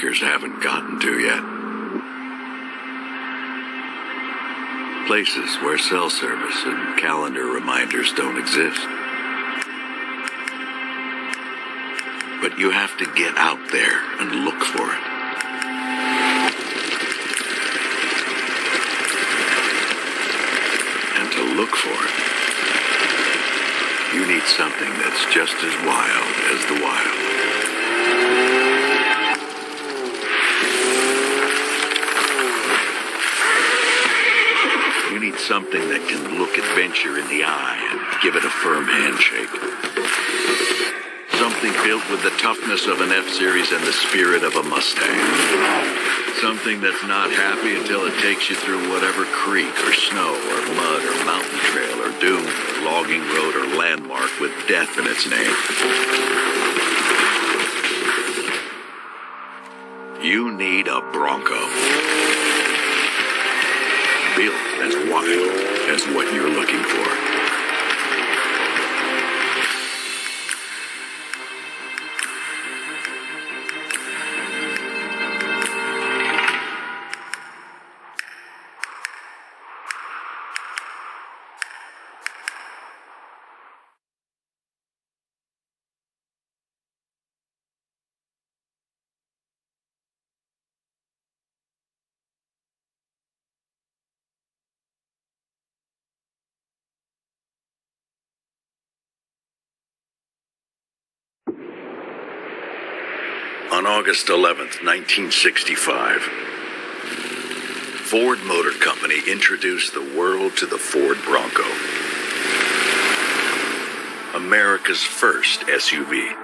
bikers haven't gotten to yet. Places where cell service and calendar reminders don't exist. But you have to get out there and look for it. And to look for it, you need something that's just as wild as the wild. You need something that can look adventure in the eye and give it a firm handshake. Something built with the toughness of an F-Series and the spirit of a Mustang. Something that's not happy until it takes you through whatever creek or snow or mud or mountain trail or dune or logging road or landmark with death in its name. You need a Bronco. Built as wild as what you're looking for. On August 11th, 1965, Ford Motor Company introduced the world to the Ford Bronco, America's first SUV.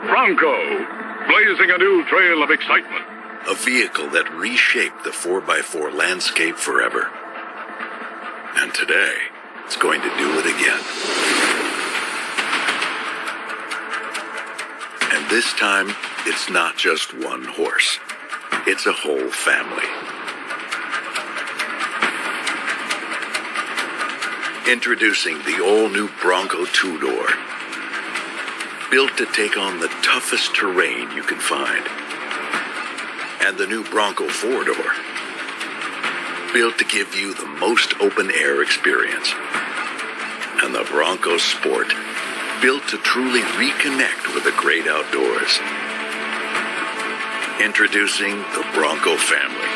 Bronco, blazing a new trail of excitement. A vehicle that reshaped the 4x4 landscape forever. And today, it's going to do it again. And this time, it's not just one horse. It's a whole family. Introducing the all-new Bronco two-door. Built to take on the toughest terrain you can find. And the new Bronco four-door. Built to give you the most open-air experience. And the Bronco Sport. Built to truly reconnect with the great outdoors. Introducing the Bronco family.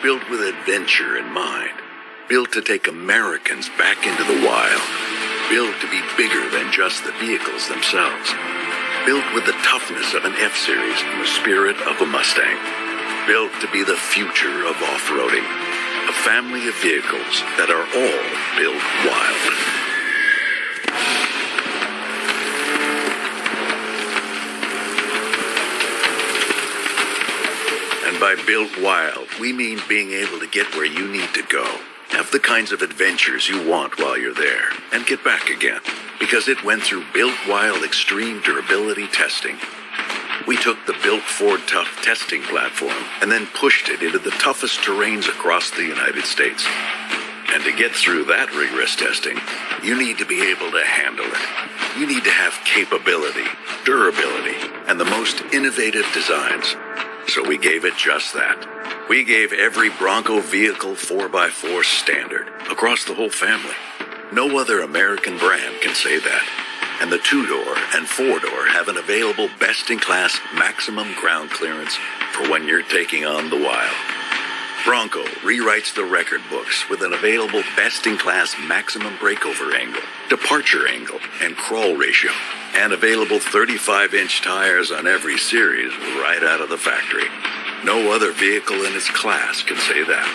Built with adventure in mind. Built to take Americans back into the wild. Built to be bigger than just the vehicles themselves. Built with the toughness of an F-Series and the spirit of a Mustang. Built to be the future of off-roading. A family of vehicles that are all built wild. By built wild, we mean being able to get where you need to go. Have the kinds of adventures you want while you're there, and get back again. Because it went through Built Wild extreme durability testing. We took the Built Ford Tough testing platform and then pushed it into the toughest terrains across the United States. And to get through that rigorous testing, you need to be able to handle it. You need to have capability, durability, and the most innovative designs. So we gave it just that. We gave every Bronco vehicle 4x4 standard across the whole family. No other American brand can say that. And the two-door and four-door have an available best-in-class maximum ground clearance for when you're taking on the wild. Bronco rewrites the record books with an available best-in-class maximum breakover angle, departure angle, and crawl ratio. And available 35-inch tires on every series right out of the factory. No other vehicle in its class can say that.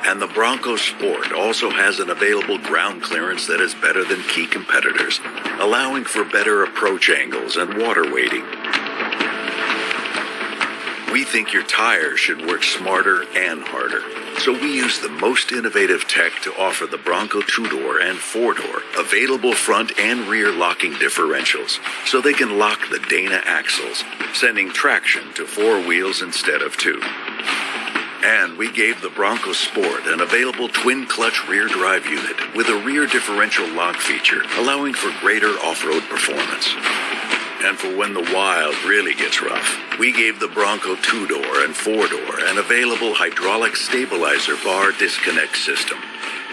And the Bronco Sport also has an available ground clearance that is better than key competitors, allowing for better approach angles and water weighting. We think your tires should work smarter and harder. So we use the most innovative tech to offer the Bronco two-door and four-door available front and rear locking differentials so they can lock the Dana axles, sending traction to four wheels instead of two. And we gave the Bronco Sport an available twin-clutch rear-drive unit with a rear differential lock feature, allowing for greater off-road performance. And for when the wild really gets rough, we gave the Bronco 2-door and 4-door an available hydraulic stabilizer bar disconnect system.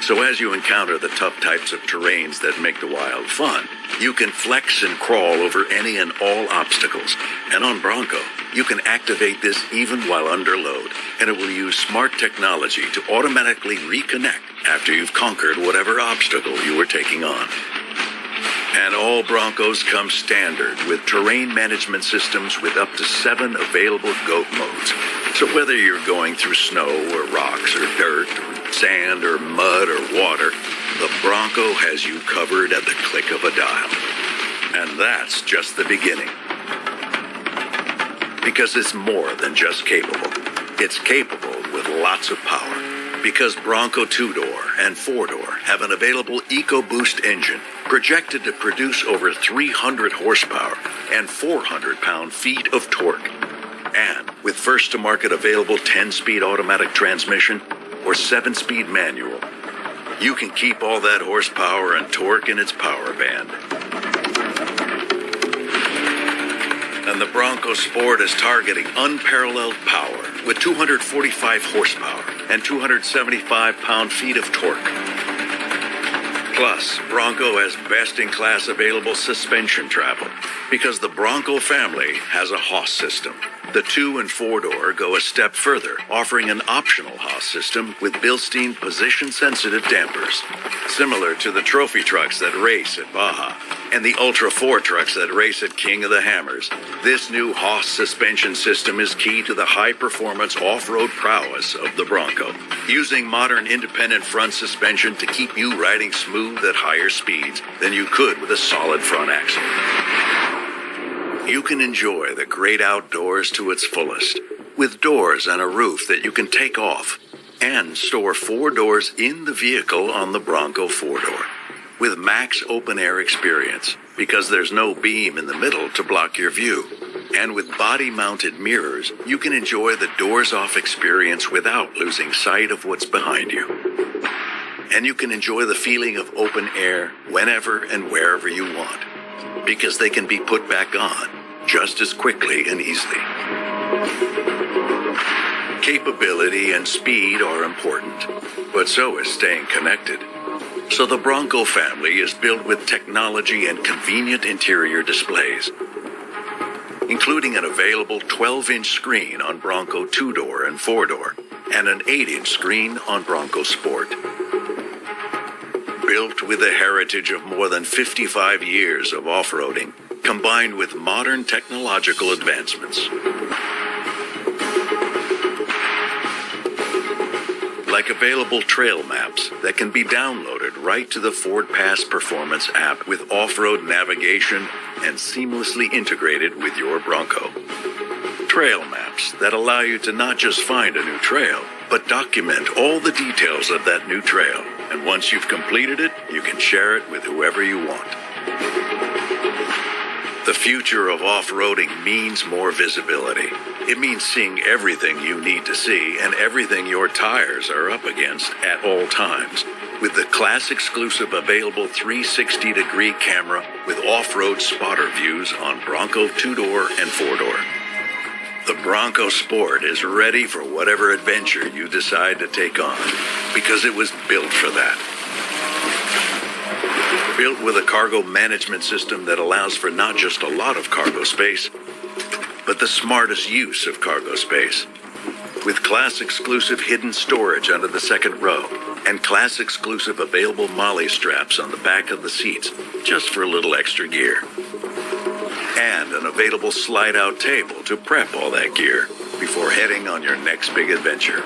So as you encounter the tough types of terrains that make the wild fun, you can flex and crawl over any and all obstacles. And on Bronco, you can activate this even while under load, and it will use smart technology to automatically reconnect after you've conquered whatever obstacle you were taking on. And all Broncos come standard with terrain management systems with up to 7 available GOAT modes. So whether you're going through snow or rocks or dirt or sand or mud or water, the Bronco has you covered at the click of a dial. And that's just the beginning. Because it's more than just capable. It's capable with lots of power. Because Bronco 2-door and 4-door have an available EcoBoost engine projected to produce over 300 horsepower and 400 pound-feet of torque. And with first-to-market available 10-speed automatic transmission or 7-speed manual, you can keep all that horsepower and torque in its power band. And the Bronco Sport is targeting unparalleled power with 245 horsepower and 275 pound-feet of torque. Plus, Bronco has best-in-class available suspension travel because the Bronco family has a Haas system. The 2- and 4-door go a step further, offering an optional Haas system with Bilstein position-sensitive dampers, similar to the trophy trucks that race at Baja and the Ultra 4 trucks that race at King of the Hammers. This new Haas suspension system is key to the high-performance off-road prowess of the Bronco, using modern independent front suspension to keep you riding smooth at higher speeds than you could with a solid front axle. You can enjoy the great outdoors to its fullest, with doors and a roof that you can take off, and store 4 doors in the vehicle on the Bronco 4-door, with max open-air experience, because there's no beam in the middle to block your view. And with body-mounted mirrors, you can enjoy the doors-off experience without losing sight of what's behind you. And you can enjoy the feeling of open air whenever and wherever you want, because they can be put back on just as quickly and easily. Capability and speed are important, but so is staying connected. So the Bronco family is built with technology and convenient interior displays, including an available 12-inch screen on Bronco 2-door and 4-door, and an 8-inch screen on Bronco Sport. Built with the heritage of more than 55 years of off-roading, combined with modern technological advancements. Like available trail maps that can be downloaded right to the Ford Pass Performance app with off-road navigation and seamlessly integrated with your Bronco. Trail maps that allow you to not just find a new trail, but document all the details of that new trail. And once you've completed it, you can share it with whoever you want. The future of off-roading means more visibility. It means seeing everything you need to see and everything your tires are up against at all times. With the class-exclusive available 360-degree camera with off-road spotter views on Bronco 2-door and 4-door. The Bronco Sport is ready for whatever adventure you decide to take on, because it was built for that. Built with a cargo management system that allows for not just a lot of cargo space, but the smartest use of cargo space. With class-exclusive hidden storage under the second row and class-exclusive available MOLLE straps on the back of the seats, just for a little extra gear. And an available slide-out table to prep all that gear before heading on your next big adventure.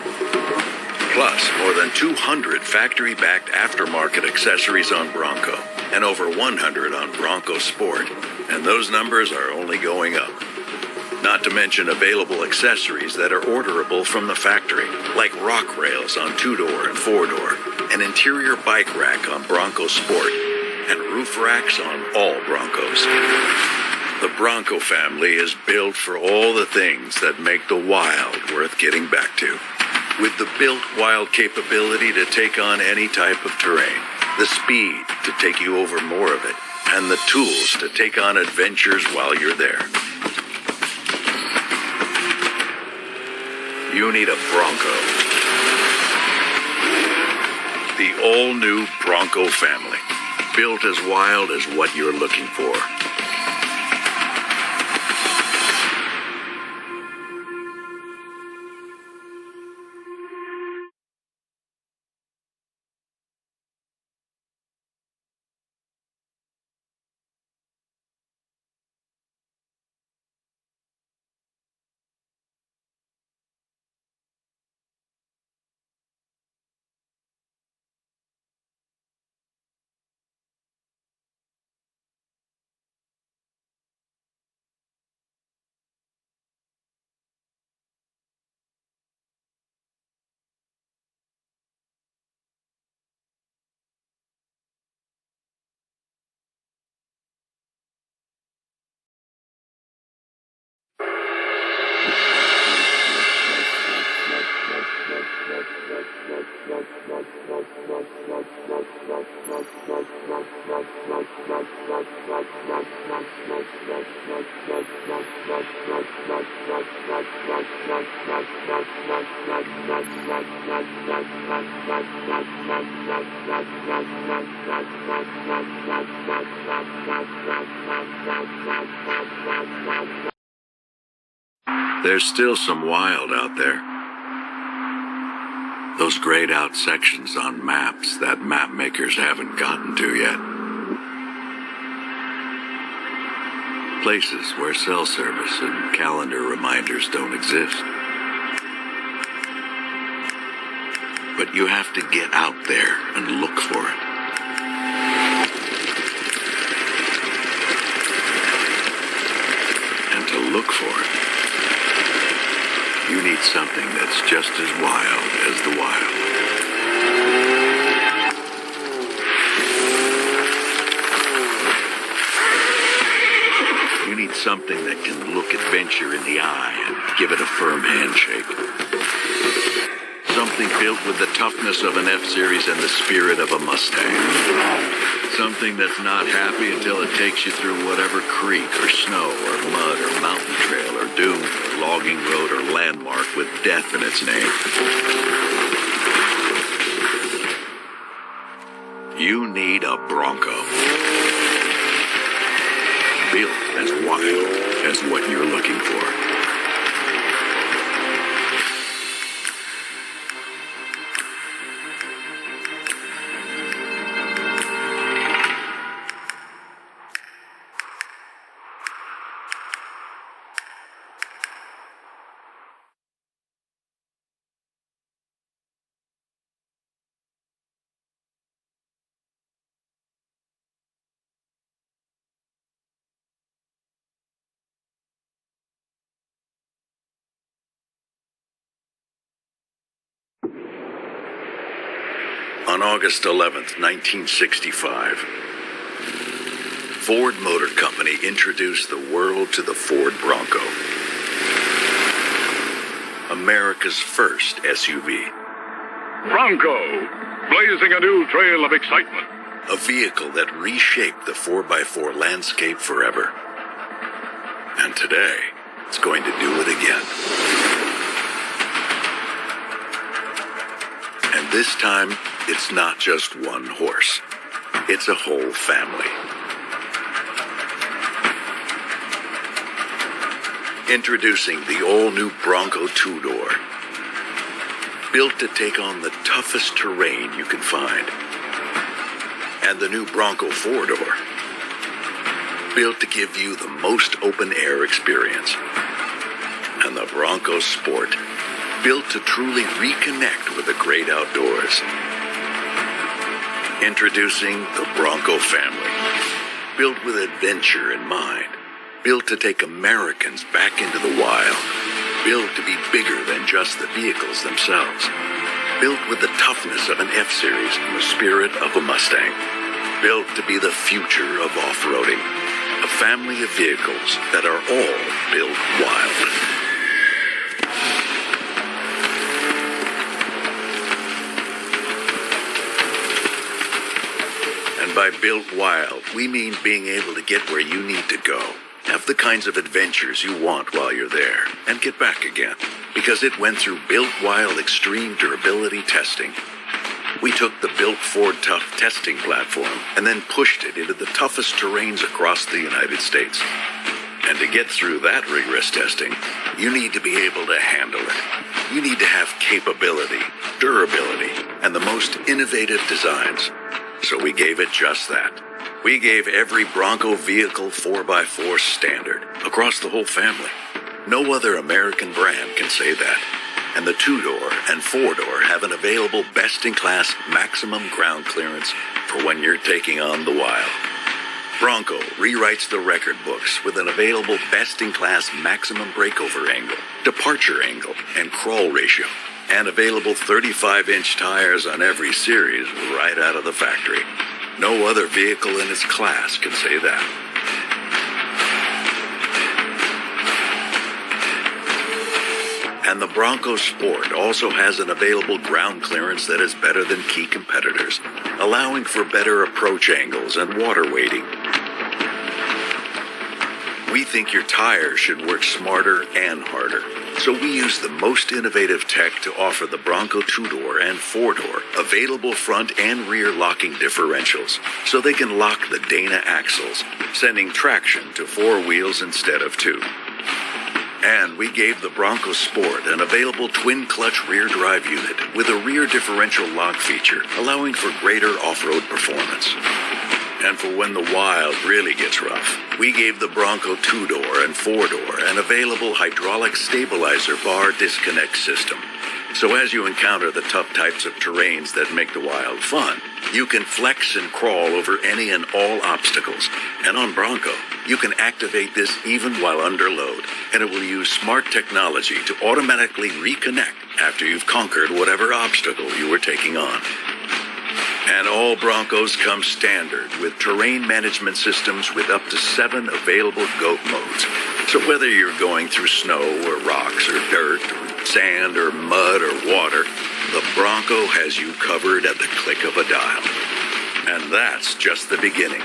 Plus, more than 200 factory-backed aftermarket accessories on Bronco, and over 100 on Bronco Sport, and those numbers are only going up. Not to mention available accessories that are orderable from the factory, like rock rails on 2-door and 4-door, an interior bike rack on Bronco Sport, and roof racks on all Broncos. The Bronco family is built for all the things that make the wild worth getting back to. With the built wild capability to take on any type of terrain, the speed to take you over more of it, and the tools to take on adventures while you're there. You need a Bronco. The all-new Bronco family, built as wild as what you're looking for. There's still some wild out there. Those grayed out sections on maps that map makers haven't gotten to yet. Places where cell service and calendar reminders don't exist. But you have to get out there and look for it. And to look for it, you need something that's just as wild as the wild. You need something that can look adventure in the eye and give it a firm handshake. Something built with the toughness of an F-Series and the spirit of a Mustang. Something that's not happy until it takes you through whatever creek or snow or mud or mountain trail or dune or logging road or landmark with death in its name. You need a Bronco. Built as wild as what you're looking for. On August 11th, 1965, Ford Motor Company introduced the world to the Ford Bronco, America's first SUV. Bronco, blazing a new trail of excitement. A vehicle that reshaped the 4x4 landscape forever. And today, it's going to do it again. And this time, it's not just one horse. It's a whole family. Introducing the all-new Bronco two-door. Built to take on the toughest terrain you can find. And the new Bronco four-door. Built to give you the most open-air experience. And the Bronco Sport. Built to truly reconnect with the great outdoors. Introducing the Bronco family. Built with adventure in mind. Built to take Americans back into the wild. Built to be bigger than just the vehicles themselves. Built with the toughness of an F-Series and the spirit of a Mustang. Built to be the future of off-roading. A family of vehicles that are all built wild. By built wild, we mean being able to get where you need to go. Have the kinds of adventures you want while you're there, and get back again. Because it went through built wild extreme durability testing. We took the built Ford Tough testing platform and then pushed it into the toughest terrains across the United States. And to get through that rigorous testing, you need to be able to handle it. You need to have capability, durability, and the most innovative designs. So we gave it just that. We gave every Bronco vehicle 4x4 standard across the whole family. No other American brand can say that. And the 2-door and 4-door have an available best-in-class maximum ground clearance for when you're taking on the wild. Bronco rewrites the record books with an available best-in-class maximum breakover angle, departure angle, and crawl ratio, and available 35-inch tires on every series right out of the factory. No other vehicle in its class can say that. And the Bronco Sport also has an available ground clearance that is better than key competitors, allowing for better approach angles and water weighting. We think your tires should work smarter and harder, so we use the most innovative tech to offer the Bronco 2-door and 4-door available front and rear locking differentials, so they can lock the Dana axles, sending traction to 4 wheels instead of 2. And we gave the Bronco Sport an available twin-clutch rear drive unit with a rear differential lock feature, allowing for greater off-road performance. And for when the wild really gets rough, we gave the Bronco 2-door and 4-door an available hydraulic stabilizer bar disconnect system. So as you encounter the tough types of terrains that make the wild fun, you can flex and crawl over any and all obstacles. And on Bronco, you can activate this even while under load, and it will use smart technology to automatically reconnect after you've conquered whatever obstacle you were taking on. And all Broncos come standard with terrain management systems with up to 7 available GOAT modes. So whether you're going through snow or rocks or dirt or sand or mud or water, the Bronco has you covered at the click of a dial. And that's just the beginning.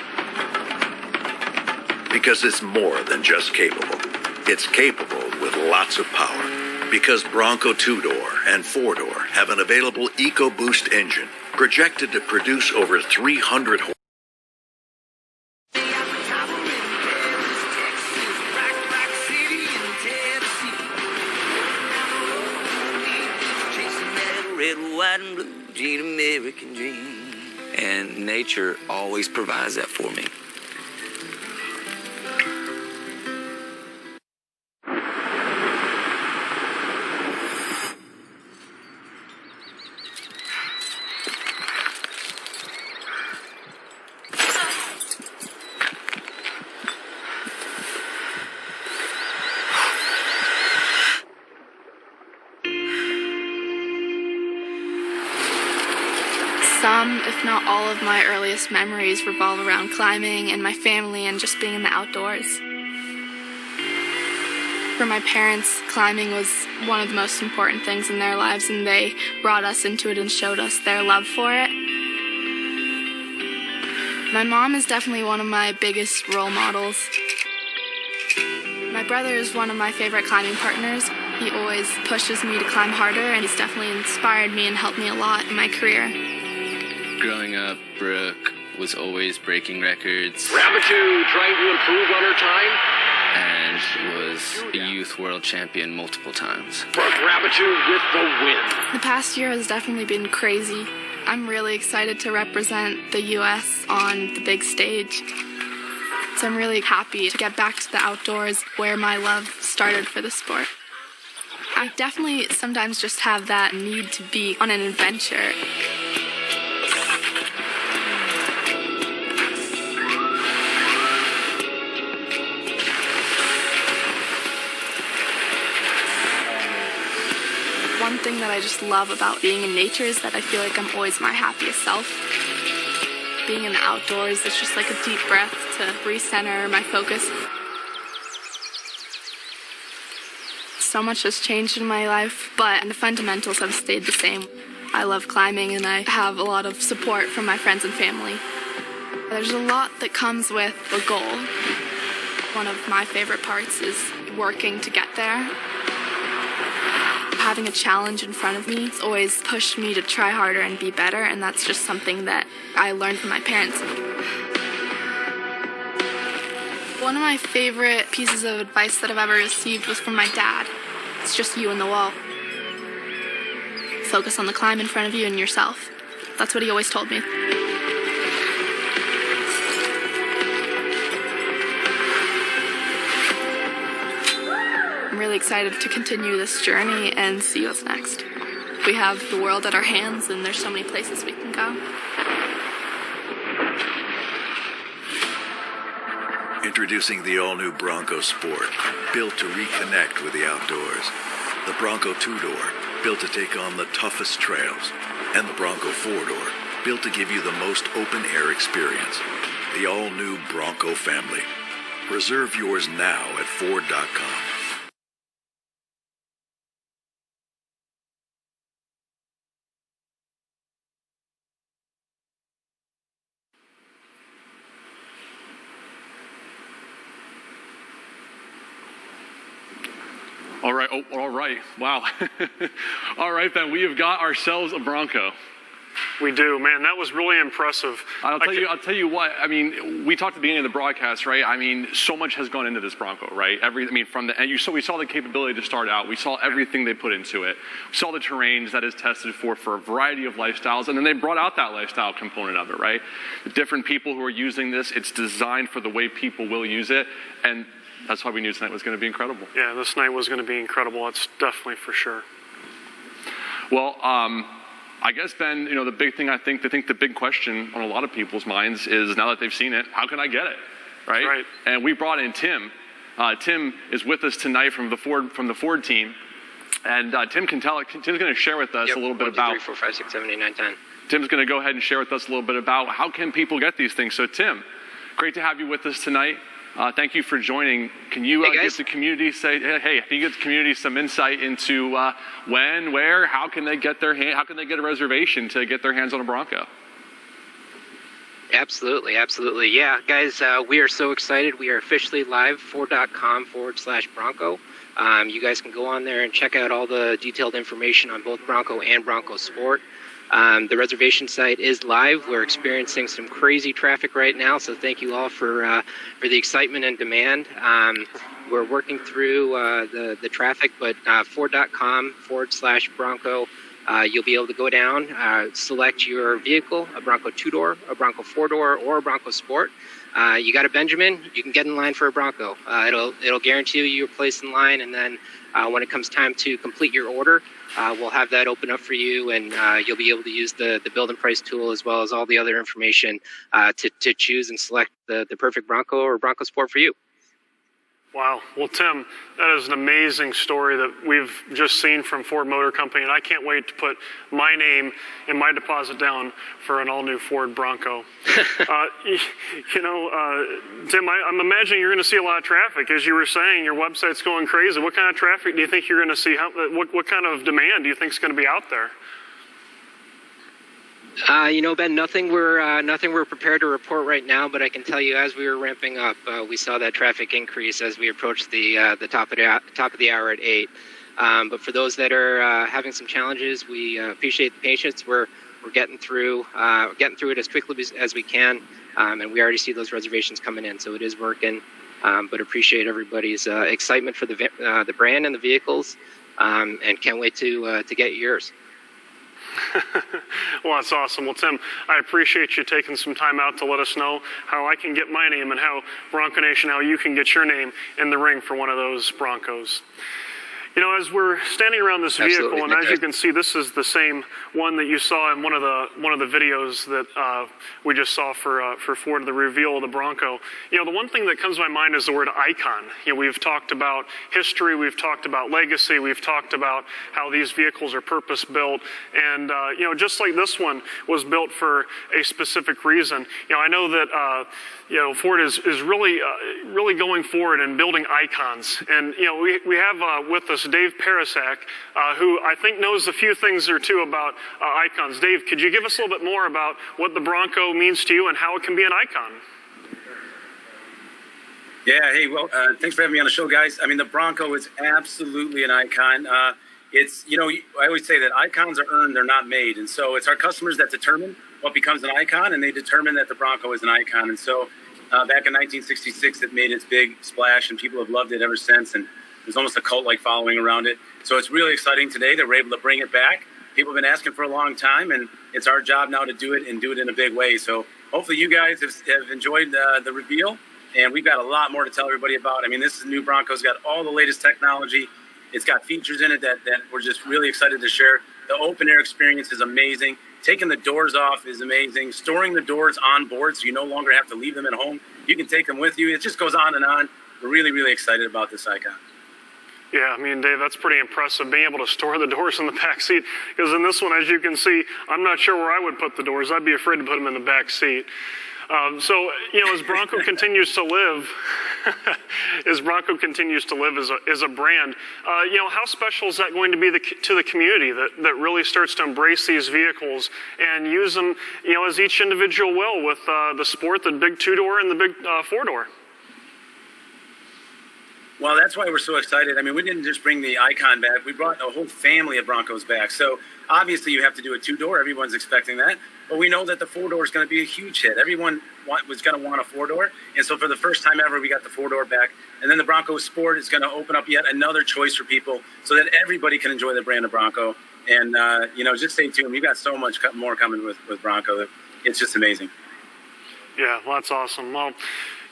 Because it's more than just capable. It's capable with lots of power. Because Bronco 2-door and 4-door have an available EcoBoost engine projected to produce over 300 horsepower. Red, white, and blue, Gene American dream. And nature always provides that for me. Some, if not all, of my earliest memories revolve around climbing and my family and just being in the outdoors. For my parents, climbing was one of the most important things in their lives, and they brought us into it and showed us their love for it. My mom is definitely one of my biggest role models. My brother is one of my favorite climbing partners. He always pushes me to climb harder, and he's definitely inspired me and helped me a lot in my career. Growing up, Brooke was always breaking records. Rabbitoo trying to improve on her time. And was a youth world champion multiple times. Brooke Rabbitoo with the win. The past year has definitely been crazy. I'm really excited to represent the U.S. on the big stage. So I'm really happy to get back to the outdoors where my love started for the sport. I definitely sometimes just have that need to be on an adventure. One thing that I just love about being in nature is that I feel like I'm always my happiest self. Being in the outdoors is just like a deep breath to recenter my focus. So much has changed in my life, but the fundamentals have stayed the same. I love climbing, and I have a lot of support from my friends and family. There's a lot that comes with a goal. One of my favorite parts is working to get there. Having a challenge in front of me has always pushed me to try harder and be better, and that's just something that I learned from my parents. One of my favorite pieces of advice that I've ever received was from my dad. It's just you and the wall. Focus on the climb in front of you and yourself. That's what he always told me. I'm really excited to continue this journey and see what's next. We have the world at our hands, and there's so many places we can go. Introducing the all-new Bronco Sport, built to reconnect with the outdoors. The Bronco 2-door, built to take on the toughest trails. And the Bronco 4-door, built to give you the most open-air experience. The all-new Bronco family. Reserve yours now at Ford.com. All right. Oh, all right. Wow. All right, then. We have got ourselves a Bronco. We do, man. That was really impressive. I'll tell you what. I mean, we talked at the beginning of the broadcast, right? I mean, so much has gone into this Bronco, right? From the and we saw the capability to start out. We saw everything they put into it. We saw the terrains that is tested for a variety of lifestyles, and then they brought out that lifestyle component of it, right? The different people who are using this, it's designed for the way people will use it, and that's why we knew tonight was going to be incredible. Yeah, this night was going to be incredible. That's definitely for sure. Well, I guess, Ben, the big thing I think the big question on a lot of people's minds is, now that they've seen it, how can I get it, right? Right. And we brought in Tim. Tim is with us tonight from the Ford team, and Tim's going to share with us a little bit about. 1, 2, 3, 4, 5, 6, 7, 8, 9, 10. Tim's going to go ahead and share with us a little bit about how can people get these things. So, Tim, great to have you with us tonight. Thank you for joining. Can you give the community some insight into when, where, how can they get a reservation to get their hands on a Bronco? Absolutely. Yeah, guys, we are so excited. We are officially live, Ford.com/Bronco. You guys can go on there and check out all the detailed information on both Bronco and Bronco Sport. The reservation site is live. We're experiencing some crazy traffic right now, so thank you all for the excitement and demand. We're working through the traffic, but Ford.com/Bronco, you'll be able to go down, select your vehicle, a Bronco 2-door, a Bronco 4-door, or a Bronco Sport. You got a Benjamin, you can get in line for a Bronco. It'll guarantee you your place in line, and then when it comes time to complete your order, we'll have that open up for you, and you'll be able to use the build and price tool as well as all the other information to choose and select the perfect Bronco or Bronco Sport for you. Wow. Well, Tim, that is an amazing story that we've just seen from Ford Motor Company, and I can't wait to put my name and my deposit down for an all-new Ford Bronco. Tim, I'm imagining you're going to see a lot of traffic. As you were saying, your website's going crazy. What kind of traffic do you think you're going to see? What kind of demand do you think is going to be out there? Ben, nothing we're prepared to report right now, but I can tell you as we were ramping up, we saw that traffic increase as we approached the top of the hour at 8. But for those that are having some challenges, we appreciate the patience. We're getting through it as quickly as we can, and we already see those reservations coming in, so it is working. But appreciate everybody's excitement for the brand and the vehicles, and can't wait to get yours. Well, that's awesome. Well, Tim, I appreciate you taking some time out to let us know how I can get my name and how Bronco Nation, how you can get your name in the ring for one of those Broncos. As we're standing around this vehicle, and as you can see, this is the same one that you saw in one of the videos that we just saw for Ford, the reveal of the Bronco. The one thing that comes to my mind is the word icon. We've talked about history, we've talked about legacy, we've talked about how these vehicles are purpose-built, and just like this one was built for a specific reason. I know that Ford is really going forward and building icons, and we have with us Dave Parasak, who I think knows a few things or two about icons. Dave, could you give us a little bit more about what the Bronco means to you and how it can be an icon? Yeah, hey, well, thanks for having me on the show, guys. I mean, the Bronco is absolutely an icon. It's, you know, I always say that icons are earned, they're not made. And so it's our customers that determine what becomes an icon, and they determine that the Bronco is an icon. And so back in 1966, it made its big splash, and people have loved it ever since. And there's almost a cult-like following around it. So it's really exciting today that we're able to bring it back. People have been asking for a long time, and it's our job now to do it and do it in a big way. So hopefully you guys have enjoyed the reveal, and we've got a lot more to tell everybody about. I mean, this new Bronco's got all the latest technology. It's got features in it that we're just really excited to share. The open air experience is amazing. Taking the doors off is amazing. Storing the doors on board so you no longer have to leave them at home. You can take them with you. It just goes on and on. We're really, really excited about this icon. Yeah, I mean, Dave, that's pretty impressive, being able to store the doors in the back seat. Because in this one, as you can see, I'm not sure where I would put the doors. I'd be afraid to put them in the back seat. So, you know, as Bronco continues to live, as a brand, you know, how special is that going to be to the community that really starts to embrace these vehicles and use them, you know, as each individual will with the Sport, the big 2-door, and the big 4-door? Well, that's why we're so excited. I mean, we didn't just bring the icon back. We brought a whole family of Broncos back. So obviously you have to do a 2-door. Everyone's expecting that. But we know that the 4-door is going to be a huge hit. Everyone was going to want a 4-door. And so for the first time ever, we got the 4-door back. And then the Bronco Sport is going to open up yet another choice for people so that everybody can enjoy the brand of Bronco. And, you know, just stay tuned. We've got so much more coming with Bronco. It's just amazing. Yeah, well, that's awesome. Well,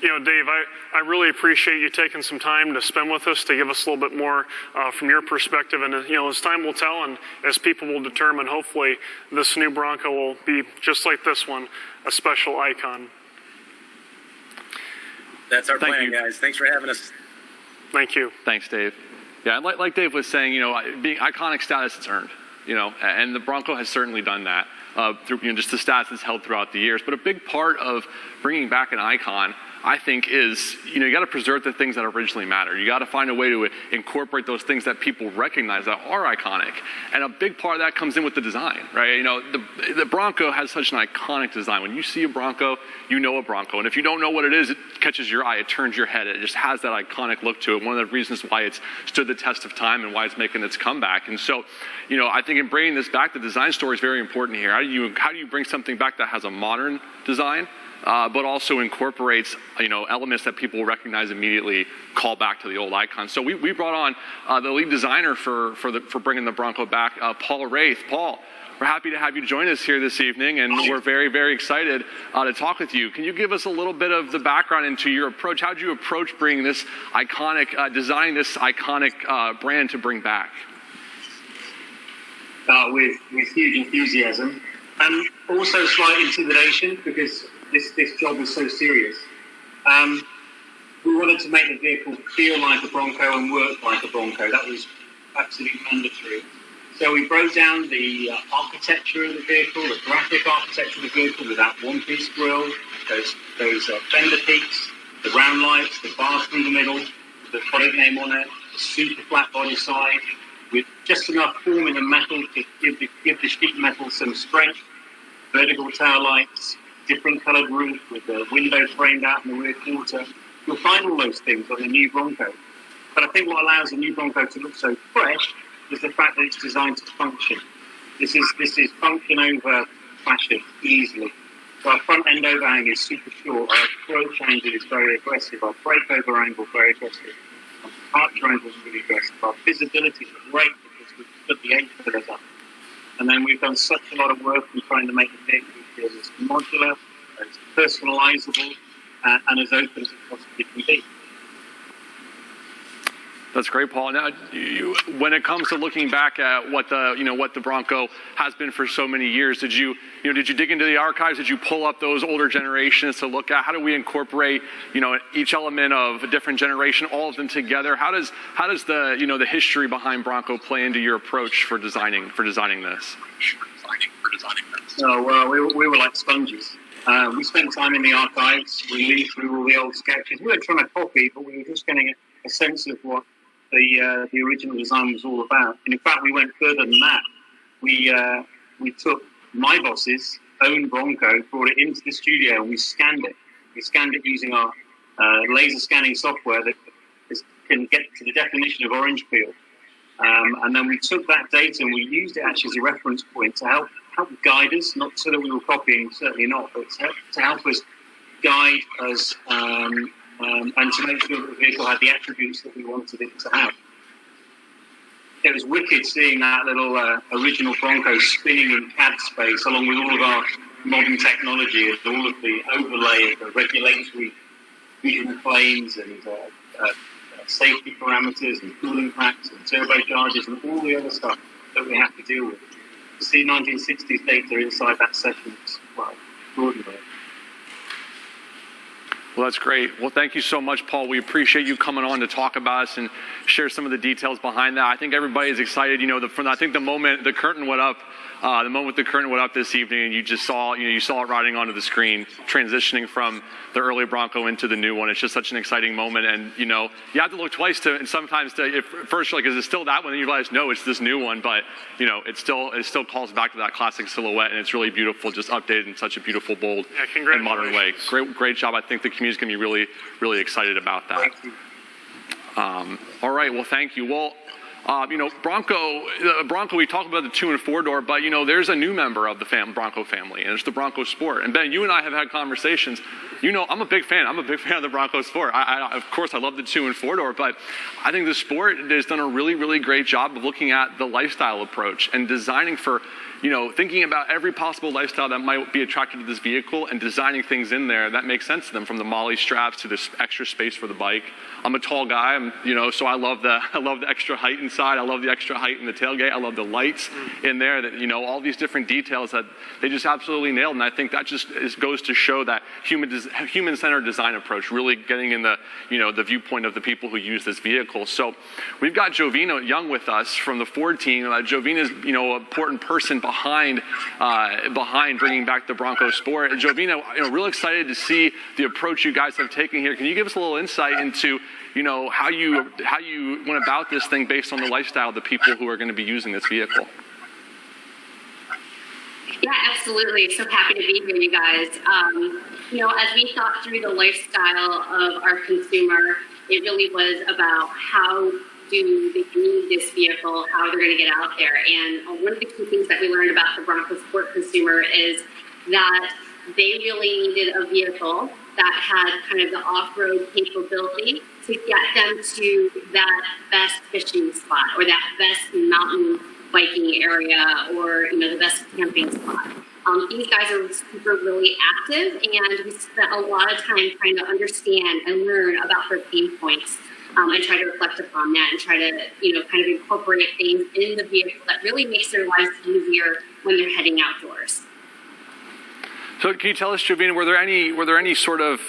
you know, Dave, I really appreciate you taking some time to spend with us to give us a little bit more from your perspective. And, you know, as time will tell and as people will determine, hopefully this new Bronco will be just like this one, a special icon. That's our plan, guys. Thanks for having us. Thank you. Thanks, Dave. Yeah, and like Dave was saying, you know, being iconic status, it's earned, you know, and the Bronco has certainly done that through, you know, just the stats it's held throughout the years. But a big part of bringing back an icon, I think, is, you know, you got to preserve the things that originally mattered. You got to find a way to incorporate those things that people recognize that are iconic. And a big part of that comes in with the design, right? You know, the Bronco has such an iconic design. When you see a Bronco, you know a Bronco. And if you don't know what it is, it catches your eye, it turns your head. It just has that iconic look to it. One of the reasons why it's stood the test of time and why it's making its comeback. And so, you know, I think in bringing this back, the design story is very important here. How do you bring something back that has a modern design, but also incorporates, you know, elements that people will recognize immediately, call back to the old icon. So we brought on the lead designer for bringing the Bronco back, Paul Wraith. Paul, we're happy to have you join us here this evening, and we're very, very excited to talk with you. Can you give us a little bit of the background into your approach? How did you approach bringing this iconic, designing this iconic brand to bring back? With huge enthusiasm and also slight intimidation, because this job is so serious. We wanted to make the vehicle feel like a Bronco and work like a Bronco. That was absolutely mandatory. So we broke down the architecture of the vehicle, the graphic architecture of the vehicle with that one-piece grille, those fender peaks, the round lights, the bar through the middle, the product name on it, the super flat body side, with just enough form in the metal to give the sheet metal some strength, vertical tail lights, different coloured roof with the window framed out in the rear quarter. You'll find all those things on the new Bronco. But I think what allows the new Bronco to look so fresh is the fact that it's designed to function. This is function over fashion, easily. So our front end overhang is super short, our throat change is very aggressive, our brake over angle very aggressive, our departure angle is really aggressive, our visibility is great because we've put the A-pillars up. And then we've done such a lot of work in trying to make the vehicle feel as modular, as personalisable, and as open as it possibly can be. That's great, Paul. Now, when it comes to looking back at what the Bronco has been for so many years, did you dig into the archives? Did you pull up those older generations to look at how do we incorporate, each element of a different generation, all of them together? How does the history behind Bronco play into your approach for designing this? Oh, well, we were like sponges. We spent time in the archives. We leafed through all the old sketches. We weren't trying to copy, but we were just getting a sense of what the original design was all about. And in fact, we went further than that. We took my boss's own Bronco, brought it into the studio, and we scanned it. We scanned it using our laser scanning software that can get to the definition of orange peel. And then we took that data and we used it actually as a reference point to help guide us, not so that we were copying, certainly not, but to help us guide us and to make sure that the vehicle had the attributes that we wanted it to have. It was wicked seeing that little original Bronco spinning in CAD space along with all of our modern technology and all of the overlay of the regulatory vision planes and safety parameters and cooling packs and turbochargers and all the other stuff that we have to deal with. To see 1960s data inside that session is quite extraordinary. Well, that's great. Well, thank you so much, Paul. We appreciate you coming on to talk about us and share some of the details behind that. I think everybody is excited. I think the moment the curtain went up, this evening, and you just saw, you saw it riding onto the screen, transitioning from the early Bronco into the new one. It's just such an exciting moment, and you have to look twice and sometimes if first you're like, is it still that one? And you realize, no, it's this new one. But it still calls back to that classic silhouette, and it's really beautiful, just updated in such a beautiful, bold, and modern way. Great job. I think the community's gonna be really, really excited about that. All right. Well, thank you. Well. Bronco, we talked about the 2- and 4-door, but, there's a new member of the Bronco family, and it's the Bronco Sport. And Ben, you and I have had conversations. I'm a big fan. I'm a big fan of the Bronco Sport. Of course, I love the 2- and 4-door, but I think the Sport has done a really, really great job of looking at the lifestyle approach and designing for, thinking about every possible lifestyle that might be attracted to this vehicle and designing things in there that make sense to them, from the Molly straps to this extra space for the bike. I'm a tall guy, so I love the extra height inside. I love the extra height in the tailgate. I love the lights in there. That all these different details that they just absolutely nailed. And I think that just goes to show that human-centered design approach, really getting in the the viewpoint of the people who use this vehicle. So we've got Jovina Young with us from the Ford team. Jovina's an important person behind bringing back the Bronco Sport. And Jovina, real excited to see the approach you guys have taken here. Can you give us a little insight into how you went about this thing based on the lifestyle of the people who are going to be using this vehicle? Yeah, absolutely. So happy to be here, you guys. As we thought through the lifestyle of our consumer, it really was about how do they need this vehicle, how they're going to get out there. And one of the key things that we learned about the Bronco Sport consumer is that they really needed a vehicle that had kind of the off-road capability to get them to that best fishing spot or that best mountain biking area or, the best camping spot. These guys are super really active, and we spent a lot of time trying to understand and learn about their pain points and try to reflect upon that and try to, kind of incorporate things in the vehicle that really makes their lives easier when they're heading outdoors. So can you tell us, Jovina, were there any sort of,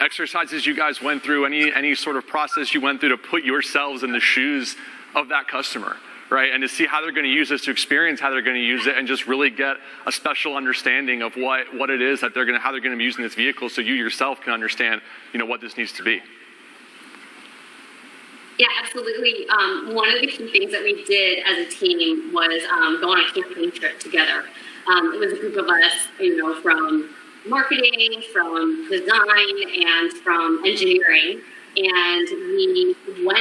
exercises you guys went through, any sort of process you went through to put yourselves in the shoes of that customer, right? And to see how they're going to use this, to experience how they're going to use it, and just really get a special understanding of what it is that how they're going to be using this vehicle, so you yourself can understand, what this needs to be. Yeah, absolutely. One of the key things that we did as a team was go on a camping trip together. It was a group of us, from marketing, from design, and from engineering. And we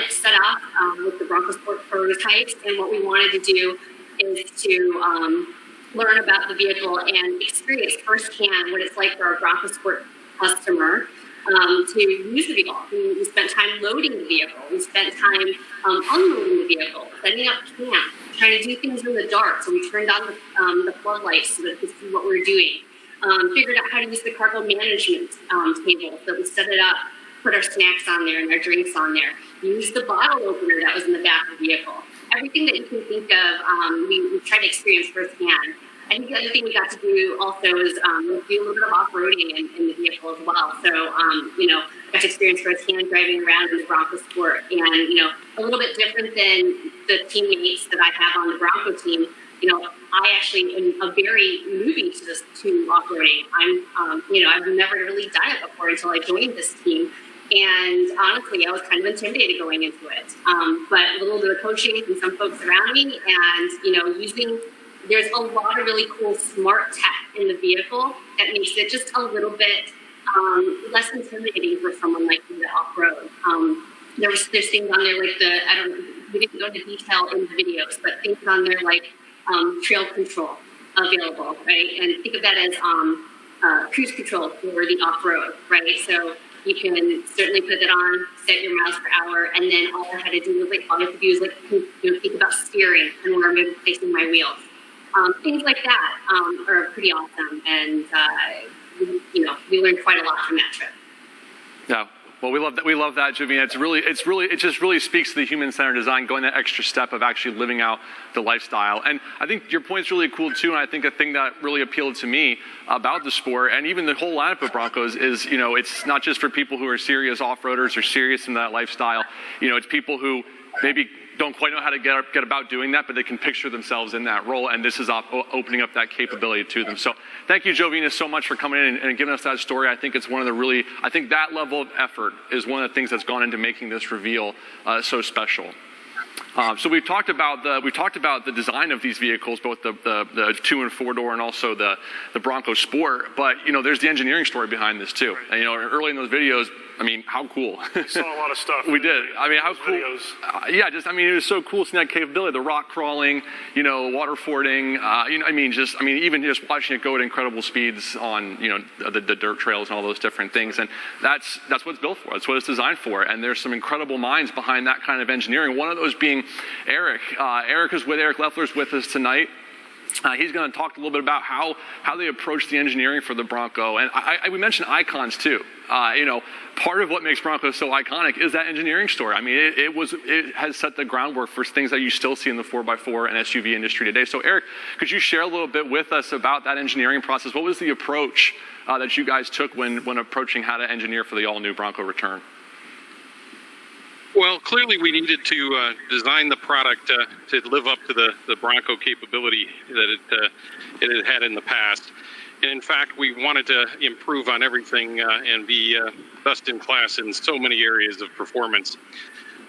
set off with the Bronco Sport prototypes. And what we wanted to do is to learn about the vehicle and experience firsthand what it's like for our Bronco Sport customer to use the vehicle. We spent time loading the vehicle. We spent time unloading the vehicle, setting up camp, trying to do things in the dark. So we turned on the floodlights so that we could see what we were doing. Figured out how to use the cargo management table. So we set it up, put our snacks on there and our drinks on there. Used the bottle opener that was in the back of the vehicle. Everything that you can think of, we tried to experience firsthand. I think the other thing we got to do also is do a little bit of off-roading in the vehicle as well. So, got to experience firsthand driving around in the Bronco Sport. And, a little bit different than the teammates that I have on the Bronco team, I actually am a very newbie to off-roading. I've never really done it before until I joined this team. And honestly, I was kind of intimidated going into it. But a little bit of coaching from some folks around me, and there's a lot of really cool smart tech in the vehicle that makes it just a little bit less intimidating for someone like me off road. There's things on there like we didn't go into detail in the videos, but things on there like trail control available, right? And think of that as cruise control for the off-road, right? So you can certainly put that on, set your miles per hour, and then all I had to do was all you have to do is think about steering and where I'm placing my wheels. Things like that are pretty awesome, and we learned quite a lot from that trip. Yeah. Well, we love that. We love that, Jovina. It just really speaks to the human-centered design, going that extra step of actually living out the lifestyle. And I think your point's really cool too. And I think a thing that really appealed to me about the sport, and even the whole lineup of Broncos, is it's not just for people who are serious off-roaders or serious in that lifestyle. It's people who maybe don't quite know how to get about doing that, but they can picture themselves in that role, and this is opening up that capability to them. So thank you, Jovina, so much for coming in and giving us that story. I think it's one of the I think that level of effort is one of the things that's gone into making this reveal so special. So we've talked about the design of these vehicles, both the 2- and 4-door, and also the Bronco Sport. But there's the engineering story behind this too. And early in those videos, how cool! We saw a lot of stuff. We did. How cool! It was so cool seeing that capability, the rock crawling, water fording. Even just watching it go at incredible speeds on the dirt trails and all those different things. And that's what it's built for. That's what it's designed for. And there's some incredible minds behind that kind of engineering. One of those being Eric. Eric Leffler's with us tonight. He's going to talk a little bit about how they approach the engineering for the Bronco. And we mentioned icons too. Part of what makes Bronco so iconic is that engineering story. It has set the groundwork for things that you still see in the 4x4 and SUV industry today. So Eric, could you share a little bit with us about that engineering process? What was the approach that you guys took when approaching how to engineer for the all-new Bronco Return? Well, clearly we needed to design the product to live up to the Bronco capability that it had in the past. And in fact, we wanted to improve on everything and be best in class in so many areas of performance.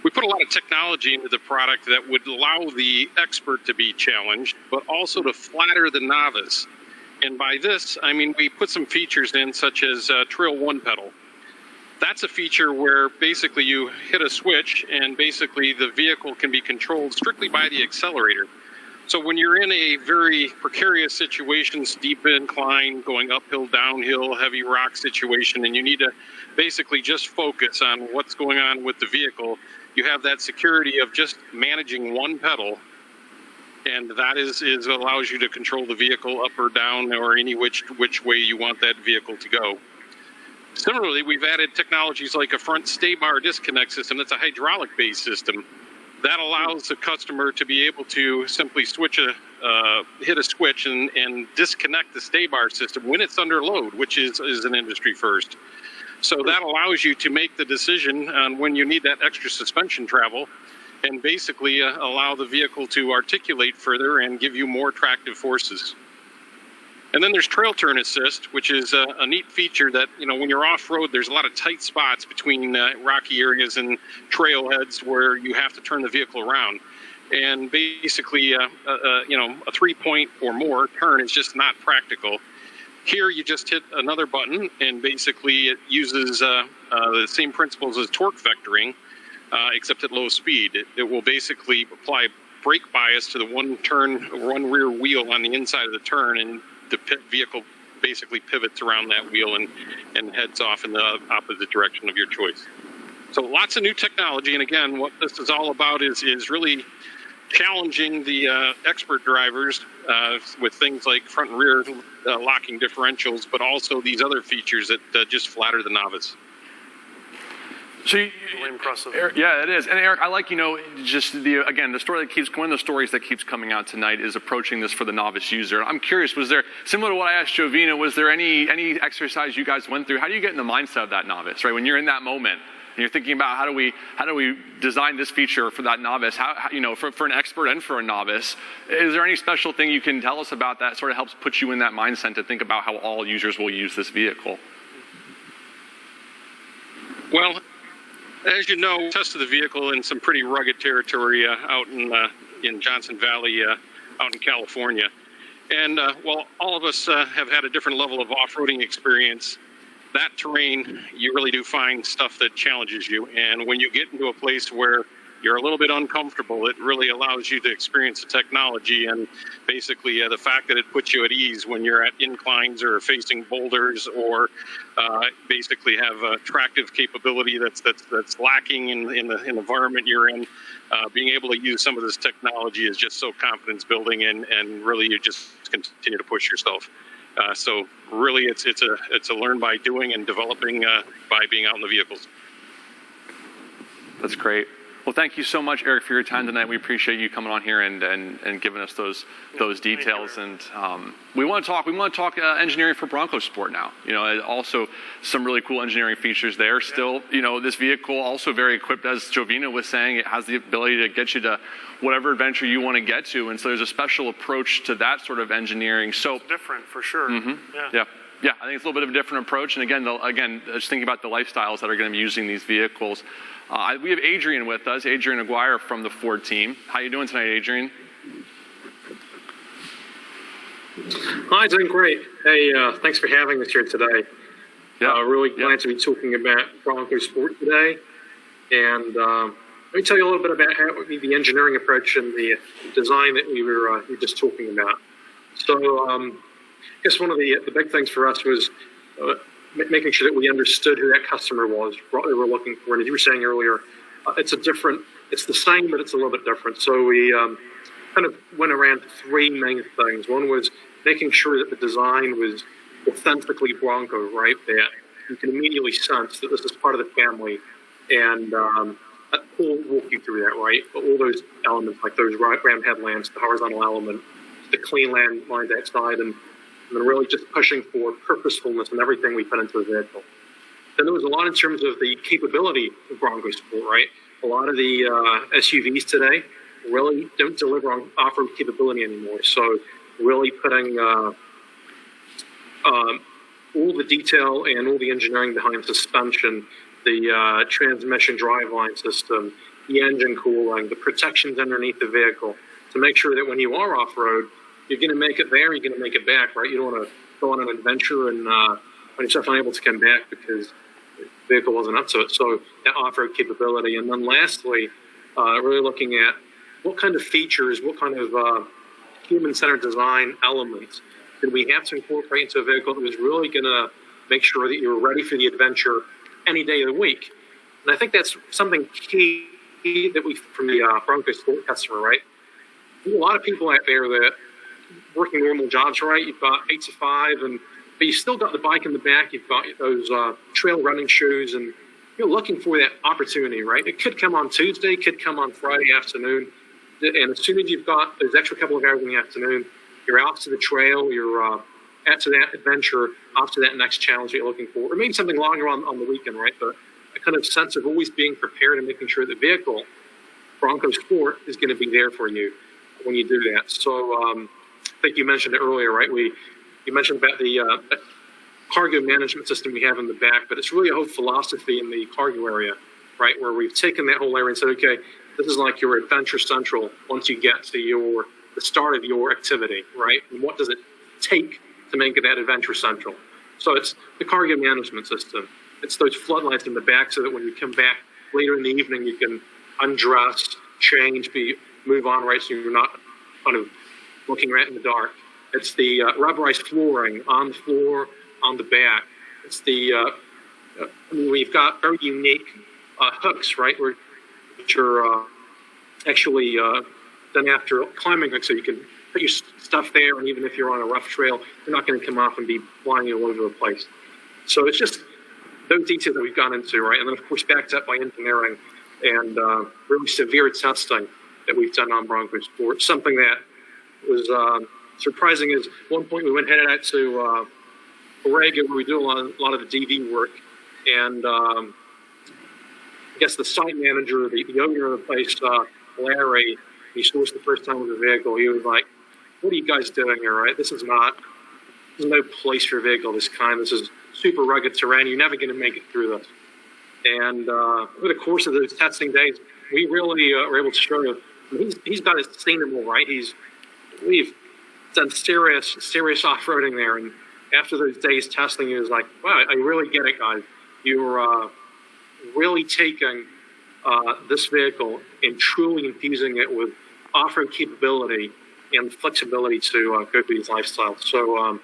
We put a lot of technology into the product that would allow the expert to be challenged, but also to flatter the novice. And by this, we put some features in, such as Trail 1 pedal. That's a feature where basically you hit a switch and basically the vehicle can be controlled strictly by the accelerator. So when you're in a very precarious situation, steep incline, going uphill, downhill, heavy rock situation, and you need to basically just focus on what's going on with the vehicle, you have that security of just managing one pedal, and that is allows you to control the vehicle up or down or any which way you want that vehicle to go. Similarly, we've added technologies like a front stay bar disconnect system that's a hydraulic-based system. That allows the customer to be able to simply hit a switch and disconnect the stay bar system when it's under load, which is an industry first. So that allows you to make the decision on when you need that extra suspension travel and basically allow the vehicle to articulate further and give you more tractive forces. And then there's Trail Turn Assist, which is a neat feature that, when you're off-road, there's a lot of tight spots between rocky areas and trailheads where you have to turn the vehicle around. And basically, a 3-point or more turn is just not practical. Here, you just hit another button, and basically it uses the same principles as torque vectoring, except at low speed. It will basically apply brake bias to the one rear wheel on the inside of the turn, and the vehicle basically pivots around that wheel and heads off in the opposite direction of your choice. So lots of new technology, and again, what this is all about is really challenging the expert drivers with things like front and rear locking differentials, but also these other features that just flatter the novice. So really impressive. Eric, yeah, it is. And Eric, I like, just the story that keeps, one of the stories that keeps coming out tonight is approaching this for the novice user. I'm curious, was there, similar to what I asked Jovina, was there any exercise you guys went through? How do you get in the mindset of that novice, right? When you're in that moment and you're thinking about how do we design this feature for that novice, for an expert and for a novice, is there any special thing you can tell us about that sort of helps put you in that mindset to think about how all users will use this vehicle? Well, As you know, tested the vehicle in some pretty rugged territory out in Johnson Valley, out in California. And while all of us have had a different level of off-roading experience, that terrain, you really do find stuff that challenges you. And when you get into a place where you're a little bit uncomfortable, it really allows you to experience the technology and basically the fact that it puts you at ease when you're at inclines or facing boulders or basically have a tractive capability that's lacking in the environment you're in. Being able to use some of this technology is just so confidence building, and really you just continue to push yourself. So really it's a learn by doing and developing by being out in the vehicles. That's great. Well, thank you so much, Eric, for your time tonight. We appreciate you coming on here and giving us those details. And we want to talk engineering for Bronco Sport now. You know, also some really cool engineering features there. Still, you know, this vehicle also very equipped, as Jovina was saying. It has the ability to get you to whatever adventure you want to get to. And so there's a special approach to that sort of engineering. So it's different for sure. Yeah. Yeah, I think it's a little bit of a different approach. And again, just thinking about the lifestyles that are going to be using these vehicles. We have Adrian with us, Adrian Aguirre from the Ford team. How you doing tonight, Adrian? Hi, doing great. Hey, thanks for having us here today. Really glad to be talking about Bronco Sport today. And let me tell you a little bit about how the engineering approach and the design that we were just talking about. So I guess one of the big things for us was making sure that we understood who that customer was, what they were looking for. And as you were saying earlier, it's the same, but it's a little bit different. So we kind of went around three main things. One was making sure that the design was authentically Bronco, right? That you can immediately sense that this is part of the family. And we'll walk you through that, right? But all those elements, like those round headlamps, the horizontal element, the clean lines outside, and really just pushing for purposefulness in everything we put into the vehicle. Then there was a lot in terms of the capability of Bronco Sport, right? A lot of the SUVs today really don't deliver on off-road capability anymore. So really putting all the detail and all the engineering behind suspension, the transmission driveline system, the engine cooling, the protections underneath the vehicle to make sure that when you are off-road, you're going to make it there, you're going to make it back, right? You don't want to go on an adventure and when you're unable to come back because the vehicle wasn't up to it. So that off-road capability. And then lastly, really looking at what kind of features, what kind of human-centered design elements did we have to incorporate into a vehicle that was really going to make sure that you were ready for the adventure any day of the week. And I think that's something key that we, from the Bronco Sport customer, right? There's a lot of people out there that working normal jobs, right? You've got 8 to 5, but you still got the bike in the back. You've got those trail running shoes, and you're looking for that opportunity, right? It could come on Tuesday, could come on Friday afternoon, and as soon as you've got those extra couple of hours in the afternoon, you're out to the trail, you're out to that adventure, off to that next challenge that you're looking for, or maybe something longer on the weekend, right? But a kind of sense of always being prepared and making sure the vehicle, Bronco Sport, is going to be there for you when you do that. So I think you mentioned it earlier, right? You mentioned about the cargo management system we have in the back, but it's really a whole philosophy in the cargo area, right? Where we've taken that whole area and said, okay, this is like your adventure central once you get to the start of your activity, right? And what does it take to make it that adventure central? So it's the cargo management system. It's those floodlights in the back so that when you come back later in the evening, you can undress, change, move on, right? So you're not kind of looking right in the dark. It's the rubberized flooring on the floor, on the back. It's the, we've got very unique hooks, right, which are actually done after climbing hooks, so you can put your stuff there, and even if you're on a rough trail, they're not going to come off and be flying you all over the place. So it's just those details that we've gone into, right, and then of course backed up by engineering and really severe testing that we've done on Bronco Sport. Something that was surprising is at one point we headed out to Oregon where we do a lot of the DV work, and I guess the site manager, the owner of the place, Larry, he saw us the first time with the vehicle. He was like, "What are you guys doing here? Right? There's no place for a vehicle of this kind. This is super rugged terrain. You're never going to make it through this." And over the course of those testing days, we really were able to show that he's got it sustainable, right? We've done serious off-roading there, and after those days testing, he was like, wow, I really get it, guys. You're really taking this vehicle and truly infusing it with off-road capability and flexibility to go through these lifestyles. So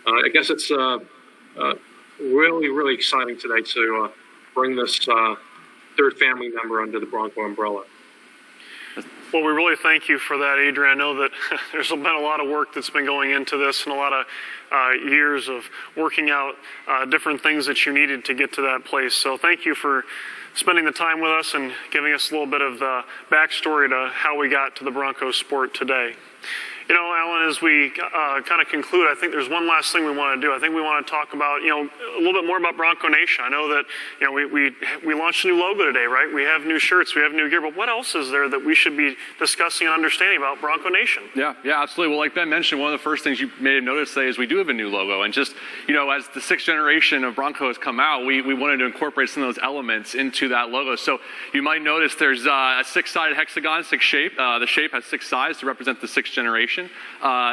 I guess it's really, really exciting today to bring this third family member under the Bronco umbrella. Well, we really thank you for that, Adrian. I know that there's been a lot of work that's been going into this and a lot of years of working out different things that you needed to get to that place. So thank you for spending the time with us and giving us a little bit of the backstory to how we got to the Bronco sport today. You know, Alan, as we kind of conclude, I think there's one last thing we want to do. I think we want to talk about, you know, a little bit more about Bronco Nation. I know that, you know, we launched a new logo today, right? We have new shirts, we have new gear, but what else is there that we should be discussing and understanding about Bronco Nation? Yeah, absolutely. Well, like Ben mentioned, one of the first things you may have noticed today is we do have a new logo. And just, you know, as the 6th generation of Bronco has come out, we wanted to incorporate some of those elements into that logo. So you might notice there's a 6-sided hexagon, 6 shape. The shape has 6 sides to represent the 6th generation.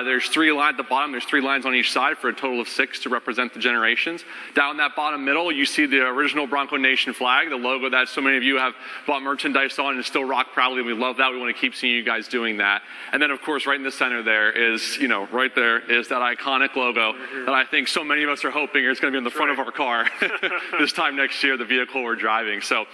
There's 3 lines at the bottom. There's 3 lines on each side for a total of 6 to represent the generations. Down that bottom middle, you see the original Bronco Nation flag, the logo that so many of you have bought merchandise on and still rock proudly. We love that. We want to keep seeing you guys doing that. And then, of course, right in the center there is, you know, right there is that iconic logo that I think so many of us are hoping is going to be in the front of our car this time next year, the vehicle we're driving. So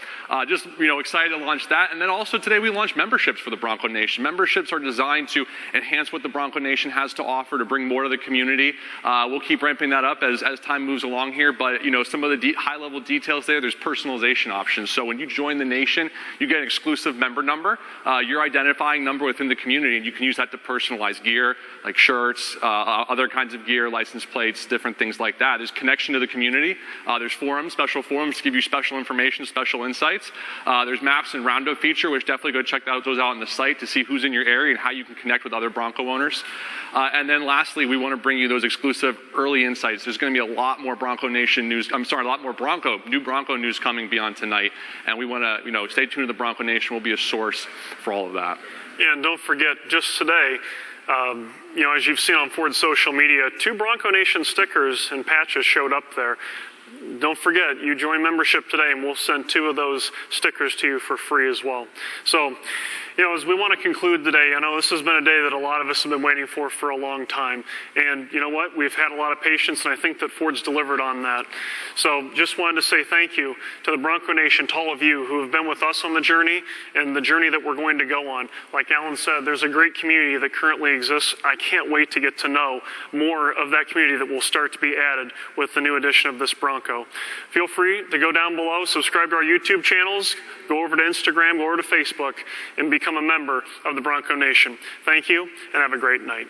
just, you know, excited to launch that. And then also today we launched memberships for the Bronco Nation. Memberships are designed to enhance what the Bronco Nation has to offer, to bring more to the community. We'll keep ramping that up as time moves along here, but you know, some of the high-level details there's personalization options. So when you join the Nation, you get an exclusive member number, your identifying number within the community, and you can use that to personalize gear, like shirts, other kinds of gear, license plates, different things like that. There's connection to the community. There's forums, special forums to give you special information, special insights. There's maps and roundup feature, which definitely go check those out on the site to see who's in your area and how you can connect with other Bronco owners. And then lastly, we want to bring you those exclusive early insights. There's going to be a lot more Bronco Nation news. A lot more new Bronco news coming beyond tonight. And we want to, you know, stay tuned to the Bronco Nation. We'll be a source for all of that. Yeah, and don't forget, just today, you know, as you've seen on Ford's social media, 2 Bronco Nation stickers and patches showed up there. Don't forget, you join membership today and we'll send 2 of those stickers to you for free as well. So, you know, as we want to conclude today, I know this has been a day that a lot of us have been waiting for a long time. And you know what? We've had a lot of patience, and I think that Ford's delivered on that. So just wanted to say thank you to the Bronco Nation, to all of you who have been with us on the journey and the journey that we're going to go on. Like Alan said, there's a great community that currently exists. I can't wait to get to know more of that community that will start to be added with the new edition of this Bronco. Feel free to go down below, subscribe to our YouTube channels, go over to Instagram, go over to Facebook, and become a member of the Bronco Nation. Thank you, and have a great night.